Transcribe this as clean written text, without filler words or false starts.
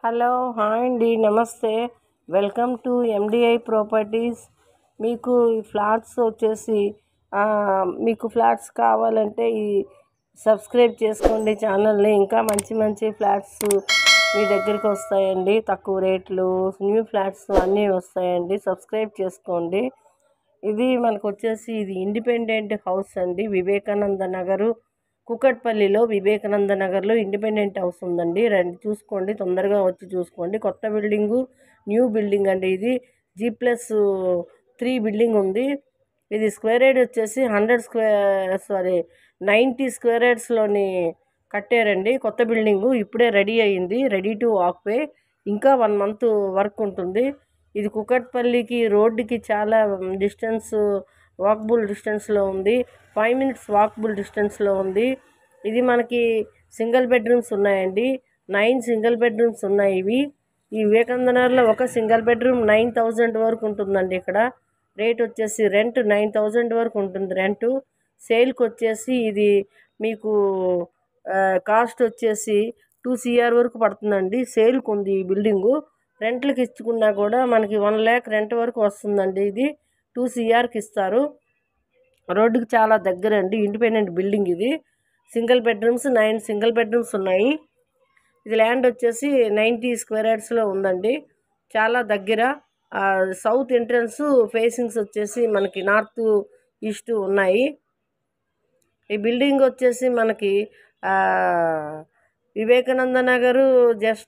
Hello, hi అండి, నమస్తే. Welcome to MDI properties. మీకు ఈ ఫ్లాట్స్ వచ్చేసి మీకు ఫ్లాట్స్ కావాలంటే సబ్స్క్రైబ్ చేసుకోండి ఛానల్ని. ఇంకా మంచి మంచి ఫ్లాట్స్ మీ దగ్గరికి వస్తాయండి. తక్కువ రేట్లు, న్యూ ఫ్లాట్స్ అన్నీ వస్తాయండి. సబ్స్క్రైబ్ చేసుకోండి. ఇది మనకు వచ్చేసి ఇది ఇండిపెండెంట్ హౌస్ అండి. వివేకానంద నగరు, కుకట్పల్లిలో వివేకానంద నగర్లో ఇండిపెండెంట్ హౌస్ ఉందండి. రండి చూసుకోండి, తొందరగా వచ్చి చూసుకోండి. కొత్త బిల్డింగు, న్యూ బిల్డింగ్ అండి. ఇది G+3 బిల్డింగ్ ఉంది. ఇది స్క్వేర్ యార్డ్ వచ్చేసి 90 స్క్వేర్ యార్డ్స్లోని కట్టారండి. కొత్త బిల్డింగు ఇప్పుడే రెడీ అయ్యింది, రెడీ టు ఆక్యుపై. ఇంకా 1 మంత్ వర్క్ ఉంటుంది. ఇది కుకట్పల్లికి రోడ్డుకి చాలా డిస్టెన్స్, వాకబుల్ డిస్టెన్స్లో ఉంది. 5 minutes వాకబుల్ డిస్టెన్స్లో ఉంది. ఇది మనకి సింగిల్ బెడ్రూమ్స్ ఉన్నాయండి. 9 సింగిల్ బెడ్రూమ్స్ ఉన్నాయి. ఈ వివేకానంద నగర్లో ఒక సింగిల్ బెడ్రూమ్ 9,000 వరకు ఉంటుందండి. ఇక్కడ రేట్ వచ్చేసి రెంట్ 9,000 వరకు ఉంటుంది రెంటు. సేల్కి వచ్చేసి ఇది మీకు కాస్ట్ వచ్చేసి 2 CR వరకు పడుతుందండి. సేల్కి ఉంది ఈ బిల్డింగు. రెంట్లకు ఇచ్చుకున్నా కూడా మనకి 1 lakh రెంట్ వరకు వస్తుందండి. ఇది 2 CRకి ఇస్తారు. రోడ్డుకి చాలా దగ్గర అండి. ఇండిపెండెంట్ బిల్డింగ్ ఇది. సింగిల్ బెడ్రూమ్స్ 9 సింగిల్ బెడ్రూమ్స్ ఉన్నాయి. ఇది ల్యాండ్ వచ్చేసి 90 స్క్వేర్ యార్డ్స్లో ఉందండి. చాలా దగ్గర. సౌత్ ఎంట్రన్స్ ఫేసింగ్స్ వచ్చేసి మనకి నార్త్, ఈస్ట్ ఉన్నాయి. ఈ బిల్డింగ్ వచ్చేసి మనకి వివేకానంద నగరు జస్ట్